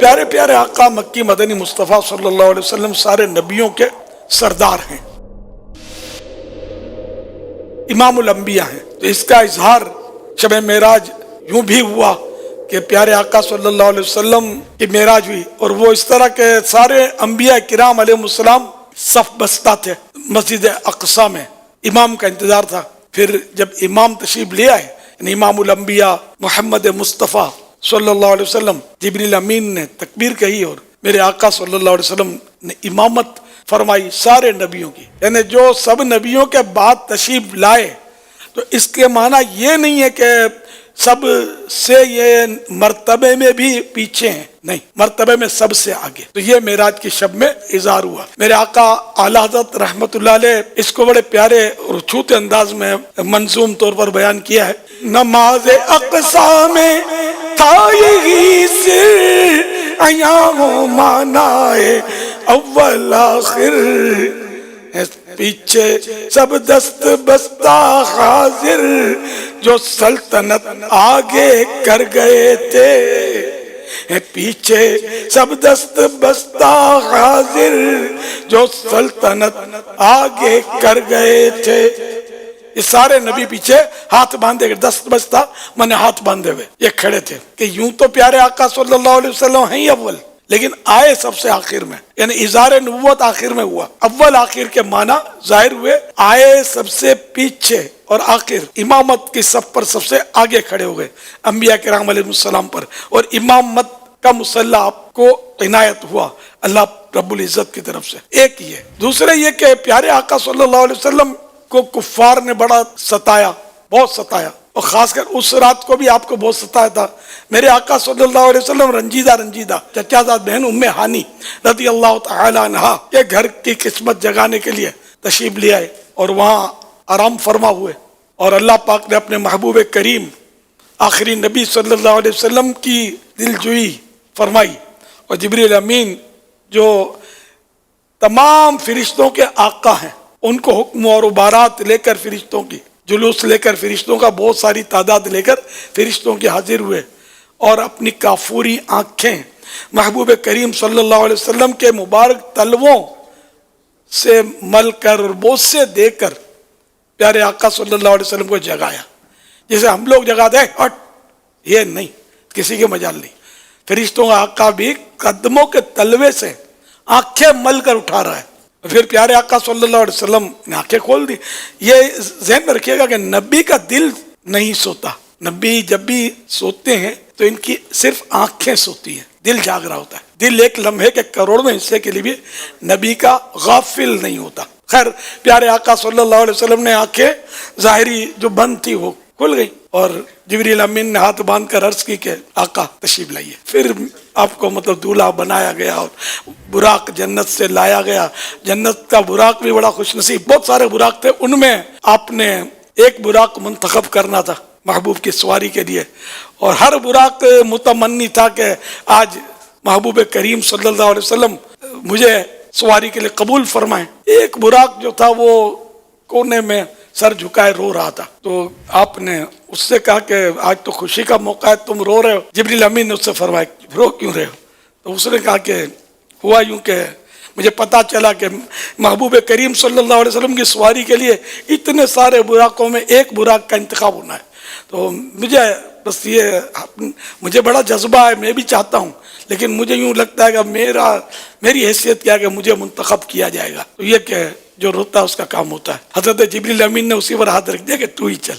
پیارے پیارے آقا مکی مدنی مصطفیٰ صلی اللہ علیہ وسلم سارے نبیوں کے سردار ہیں، امام الانبیاء ہیں۔ تو اس کا اظہار شب معراج یوں بھی ہوا کہ پیارے آقا صلی اللہ علیہ وسلم کی معراج ہوئی، اور وہ اس طرح کے سارے انبیاء کرام علیہ السلام صف بستہ تھے مسجد اقصی میں، امام کا انتظار تھا۔ پھر جب امام تشریف لے آئے، یعنی امام الانبیاء محمد مصطفیٰ صلی اللہ علیہ وسلم، جبریل امین نے تکبیر کہی اور میرے آقا صلی اللہ علیہ وسلم نے امامت فرمائی سارے نبیوں کی، یعنی جو سب نبیوں کے بعد تشریف لائے۔ تو اس کے معنی یہ نہیں ہے کہ سب سے یہ مرتبے میں بھی پیچھے ہیں، نہیں، مرتبے میں سب سے آگے۔ تو یہ معراج کی شب میں اظہار ہوا۔ میرے آقا اعلیٰ حضرت رحمت اللہ علیہ اس کو بڑے پیارے اور چھوٹے انداز میں منظوم طور پر بیان کیا ہے۔ نماز اقصی میں تھا یہی سر، ایام معنائے اول آخر، پیچھے سب دست بستہ حاضر، جو سلطنت آگے کر گئے تھے، پیچھے سب دست بستہ حاضر، جو سلطنت آگے کر گئے تھے۔ یہ سارے نبی پیچھے ہاتھ باندھے، دست بستہ میں نے ہاتھ باندھے ہوئے یہ کھڑے تھے کہ یوں تو پیارے آقا صلی اللہ علیہ وسلم ہیں ہی اول، لیکن آئے سب سے آخر میں، یعنی اظہار نبوت آخر میں ہوا۔ اول آخر کے معنی ظاہر ہوئے، آئے سب سے پیچھے اور آخر امامت کی صف پر سب سے آگے کھڑے ہو گئے انبیاء کرام علیہ السلام پر، اور امامت کا مسلح آپ کو عنایت ہوا اللہ رب العزت کی طرف سے۔ ایک یہ، دوسرے یہ کہ پیارے آقا صلی اللہ علیہ وسلم کو کفار نے بڑا ستایا، بہت ستایا، اور خاص کر اس رات کو بھی آپ کو بہت ستایا تھا۔ میرے آقا صلی اللہ علیہ وسلم رنجیدہ چچا زاد بہن ام ہانی رضی اللہ تعالی عنہا کے گھر کی قسمت جگانے کے لیے تشریف لے آئے اور وہاں آرام فرما ہوئے، اور اللہ پاک نے اپنے محبوب کریم آخری نبی صلی اللہ علیہ وسلم کی دلجوئی فرمائی، اور جبریل امین جو تمام فرشتوں کے آقا ہیں، ان کو حکم اور عبارات لے کر فرشتوں کی جلوس لے کر، فرشتوں کا بہت ساری تعداد لے کر فرشتوں کے حاضر ہوئے، اور اپنی کافوری آنکھیں محبوب کریم صلی اللہ علیہ وسلم کے مبارک تلووں سے مل کر اور بوسے دے کر پیارے آقا صلی اللہ علیہ وسلم کو جگایا، جیسے ہم لوگ جگاتے ہیں ہٹ، یہ نہیں، کسی کے مجال نہیں۔ فرشتوں کا آقا بھی قدموں کے تلوے سے آنکھیں مل کر اٹھا رہا ہے، پھر پیارے آقا صلی اللہ علیہ وسلم نے آنکھیں کھول دی۔ یہ ذہن میں رکھیے گا کہ نبی کا دل نہیں سوتا، نبی جب بھی سوتے ہیں تو ان کی صرف آنکھیں سوتی ہیں، دل جاگ رہا ہوتا ہے۔ دل ایک لمحے کے کروڑویں حصے کے لیے بھی نبی کا غافل نہیں ہوتا۔ خیر، پیارے آقا صلی اللہ علیہ وسلم نے آنکھیں ظاہری جو بند تھی وہ کھل گئی، اور جبریل امین نے ہاتھ باندھ کر عرض کی کہ آقا تشریف لائیے۔ پھر آپ کو دولہا بنایا گیا اور براق جنت سے لایا گیا۔ جنت کا براق بھی بڑا خوش نصیب، بہت سارے براق تھے، ان میں آپ نے ایک براق منتخب کرنا تھا محبوب کی سواری کے لیے، اور ہر براق متمنی تھا کہ آج محبوب کریم صلی اللہ علیہ وسلم مجھے سواری کے لیے قبول فرمائیں۔ ایک براق جو تھا وہ کونے میں سر جھکائے رو رہا تھا، تو آپ نے اس سے کہا کہ آج تو خوشی کا موقع ہے، تم رو رہے ہو۔ جبریل امین نے اس سے فرمایا رو کیوں رہے ہو؟ تو اس نے کہا کہ ہوا یوں کہ مجھے پتا چلا کہ محبوب کریم صلی اللہ علیہ وسلم کی سواری کے لیے اتنے سارے براقوں میں ایک براق کا انتخاب ہونا ہے، تو مجھے بڑا جذبہ ہے، میں بھی چاہتا ہوں، لیکن مجھے یوں لگتا ہے کہ میری حیثیت کیا کہ مجھے منتخب کیا جائے گا۔ تو یہ کہ جو روتا ہے اس کا کام ہوتا ہے۔ حضرت جبریل امین نے اسی پر ہاتھ رکھ دیا کہ تو ہی چل۔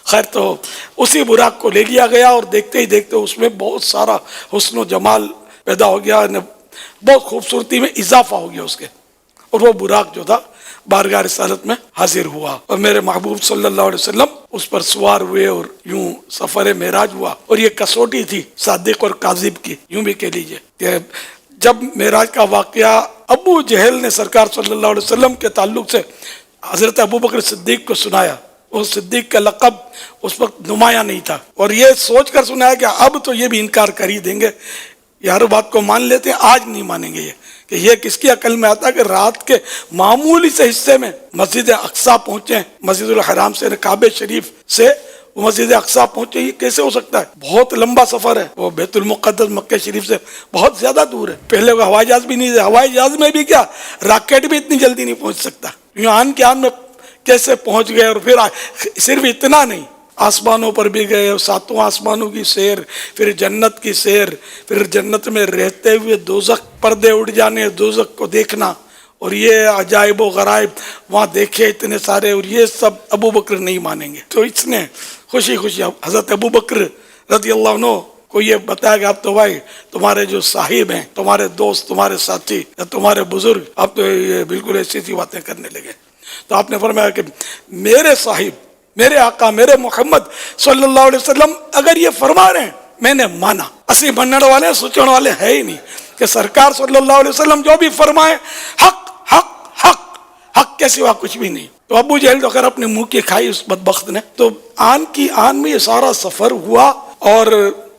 خیر، تو اسی براق کو لے لیا گیا، اور دیکھتے ہی دیکھتے اس میں بہت سارا حسن و جمال پیدا ہو گیا، بہت خوبصورتی میں اضافہ ہو گیا اس کے، اور وہ براق جو تھا بارگاہ رسالت میں حاضر ہوا، اور میرے محبوب صلی اللہ علیہ وسلم اس پر سوار ہوئے، اور یوں سفر معراج ہوا۔ اور یہ کسوٹی تھی صادق اور کاذب کی، یوں بھی کہہ لیجئے کہ جب معراج کا واقعہ ابو جہل نے سرکار صلی اللہ علیہ وسلم کے تعلق سے حضرت ابو بکر صدیق کو سنایا، وہ صدیق کا لقب اس وقت نمایاں نہیں تھا، اور یہ سوچ کر سنایا کہ اب تو یہ بھی انکار کر ہی دیں گے، یہ ہر بات کو مان لیتے ہیں، آج نہیں مانیں گے۔ یہ کہ یہ کس کی عقل میں آتا ہے کہ رات کے معمولی سے حصے میں مسجد اقصی پہنچے، مسجد الحرام سے، کعبہ شریف سے وہ مسجد اقصی پہنچے، یہ کیسے ہو سکتا ہے؟ بہت لمبا سفر ہے، وہ بیت المقدس مکہ شریف سے بہت زیادہ دور ہے۔ پہلے وہ ہوائی جہاز بھی نہیں تھے، ہوائی جہاز میں بھی کیا، راکٹ بھی اتنی جلدی نہیں پہنچ سکتا، یوں آن کے آن میں کیسے پہنچ گئے۔ اور پھر صرف اتنا نہیں، آسمانوں پر بھی گئے، ساتوں آسمانوں کی سیر، پھر جنت کی سیر، پھر جنت میں رہتے ہوئے دوزخ، پردے اٹھ جانے، دوزخ کو دیکھنا، اور یہ عجائب و غرائب وہاں دیکھے اتنے سارے، اور یہ سب ابو بکر نہیں مانیں گے۔ تو اس نے خوشی خوشی حضرت ابو بکر رضی اللہ عنہ کو یہ بتایا کہ اب تو بھائی تمہارے جو صاحب ہیں، تمہارے دوست، تمہارے ساتھی یا تمہارے بزرگ، اب تو یہ بالکل ایسی سی باتیں کرنے لگے۔ تو آپ نے فرمایا کہ میرے صاحب، میرے آقا، میرے محمد صلی اللہ علیہ وسلم اگر یہ فرما رہے ہیں، میں نے مانا۔ اسی مننے والے سوچنے والے ہے ہی نہیں کہ سرکار صلی اللہ علیہ وسلم جو بھی فرمائے حق حق حق، حق کے سوا کچھ بھی نہیں۔ تو ابو جہل تو خیر اپنے منہ کی کھائی اس بدبخت نے۔ تو آن کی آن میں یہ سارا سفر ہوا، اور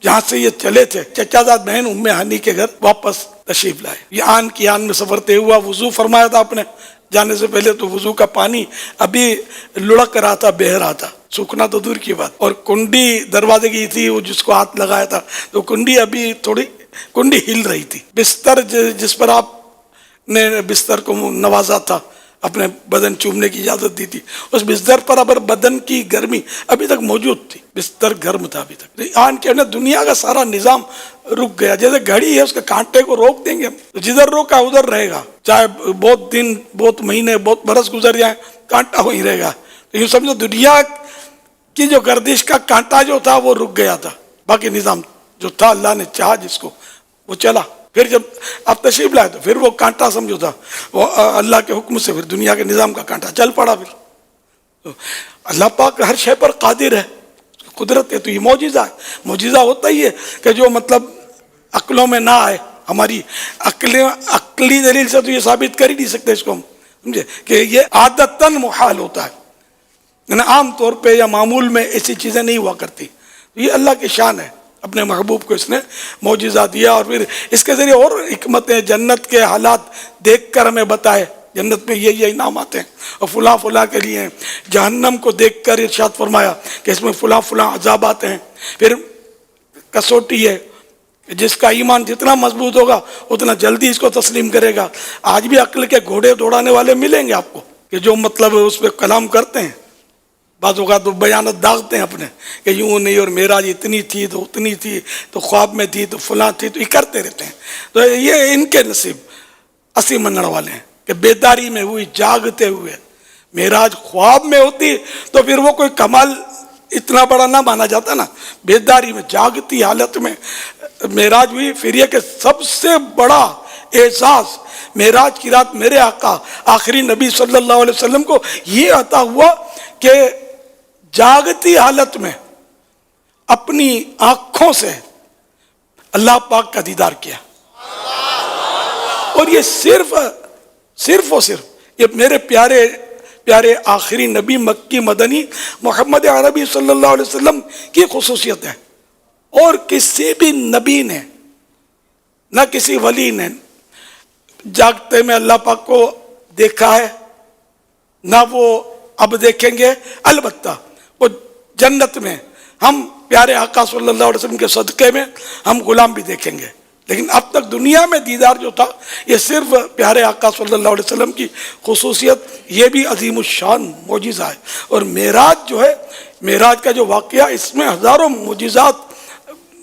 جہاں سے یہ چلے تھے چچا زاد بہن ام ہانی کے گھر واپس تشریف لائے۔ یہ آن کی آن میں سفر طے ہوا۔ وضو فرمایا تھا آپ نے جانے سے پہلے، تو وضو کا پانی ابھی لڑک رہا تھا، بہہ رہا تھا، سوکھنا تو دور کی بات۔ اور کنڈی دروازے کی تھی، وہ جس کو ہاتھ لگایا تھا تو کنڈی ابھی تھوڑی کنڈی ہل رہی تھی۔ بستر جس پر آپ نے بستر کو نوازا تھا، اپنے بدن چومنے کی اجازت دی تھی، اس بستر پر اب بدن کی گرمی ابھی تک موجود تھی، بستر گرم تھا ابھی تک۔ آن کے دنیا کا سارا نظام رک گیا، جیسے گھڑی ہے، اس کے کانٹے کو روک دیں گے تو جدھر روکا ادھر رہے گا، چاہے بہت دن، بہت مہینے، بہت برس گزر جائیں، کانٹا وہیں رہے گا۔ تو یوں سمجھو دنیا کی جو گردش کا کانٹا جو تھا وہ رک گیا تھا، باقی نظام جو تھا اللہ نے چاہا جس کو وہ چلا۔ پھر جب آپ تشریف لائے تو پھر وہ کانٹا سمجھو تھا، وہ اللہ کے حکم سے پھر دنیا کے نظام کا کانٹا چل پڑا۔ پھر تو اللہ پاک ہر شے پر قادر ہے، قدرت ہے۔ تو یہ معجزہ ہے، معجزہ ہوتا ہی ہے کہ جو مطلب عقلوں میں نہ آئے، ہماری عقلی دلیل سے تو یہ ثابت کر ہی نہیں سکتے اس کو ہم، سمجھے کہ یہ عادتاً محال ہوتا ہے، یعنی عام طور پہ یا معمول میں ایسی چیزیں نہیں ہوا کرتی۔ یہ اللہ کی شان ہے، اپنے محبوب کو اس نے معجزہ دیا، اور پھر اس کے ذریعے اور حکمتیں، جنت کے حالات دیکھ کر ہمیں بتائے، جنت میں یہ انعامات ہیں اور فلاں فلاں کے لیے ہیں۔ جہنم کو دیکھ کر ارشاد فرمایا کہ اس میں فلاں فلاں عذابات ہیں۔ پھر کسوٹی ہے، جس کا ایمان جتنا مضبوط ہوگا اتنا جلدی اس کو تسلیم کرے گا۔ آج بھی عقل کے گھوڑے دوڑانے والے ملیں گے آپ کو کہ جو مطلب اس پہ کلام کرتے ہیں، بعض اوقات تو بیانات داغتے ہیں اپنے کہ یوں نہیں، اور معراج اتنی تھی تو اتنی تھی تو خواب میں تھی تو فلاں تھی، تو یہ کرتے رہتے ہیں۔ تو یہ ان کے نصیب اسی منڑ والے ہیں کہ بیداری میں ہوئی، جاگتے ہوئے۔ معراج خواب میں ہوتی تو پھر وہ کوئی کمال اتنا بڑا نہ مانا جاتا نا، بیداری میں جاگتی حالت میں معراج ہوئی۔ پھر یہ کہ سب سے بڑا اعزاز معراج کی رات میرے آقا آخری نبی صلی اللہ علیہ وسلم کو یہ عطا ہوا کہ جاگتی حالت میں اپنی آنکھوں سے اللہ پاک کا دیدار کیا، اور یہ صرف اور صرف یہ میرے پیارے پیارے آخری نبی مکی مدنی محمد عربی صلی اللہ علیہ وسلم کی خصوصیت ہے، اور کسی بھی نبی نے، نہ کسی ولی نے جاگتے میں اللہ پاک کو دیکھا ہے، نہ وہ اب دیکھیں گے۔ البتہ وہ جنت میں ہم پیارے آقا صلی اللہ علیہ وسلم کے صدقے میں ہم غلام بھی دیکھیں گے، لیکن اب تک دنیا میں دیدار جو تھا یہ صرف پیارے آقا صلی اللہ علیہ وسلم کی خصوصیت، یہ بھی عظیم الشان معجزہ ہے۔ اور معراج جو ہے، معراج کا جو واقعہ، اس میں ہزاروں معجزات،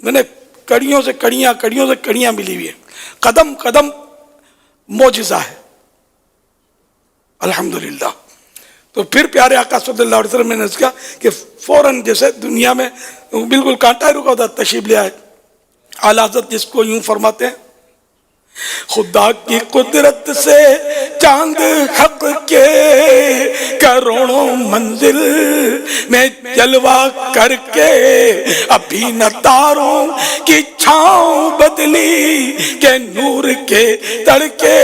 میں نے کڑیوں سے کڑیاں ملی ہوئی ہیں، قدم قدم معجزہ ہے الحمدللہ۔ تو پھر پیارے آقا صلی اللہ علیہ وسلم نے کہا کہ فوراً جیسے دنیا میں بالکل کانٹا رکا ہوتا تشریف لے آئے۔ اعلیٰ حضرت جس کو یوں فرماتے ہیں، خدا کی قدرت سے چاند حق کے کروڑوں منزل میں جلوہ کر کے ابھی نہ تاروں کی چھاؤں بدلی کہ نور کے تڑکے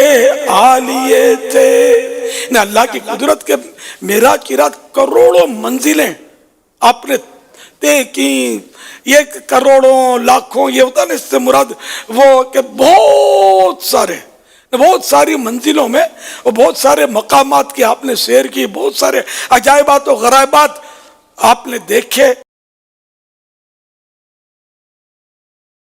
آلیے تھے۔ نہ اللہ کی قدرت کے معراج کی رات کروڑوں منزلیں آپ نے طے کی۔ یہ کروڑوں لاکھوں یہ ہوتا ہے نا، اس سے مراد وہ کہ بہت ساری منزلوں میں اور بہت سارے مقامات کی آپ نے سیر کی، بہت سارے عجائبات و غرائبات آپ نے دیکھے۔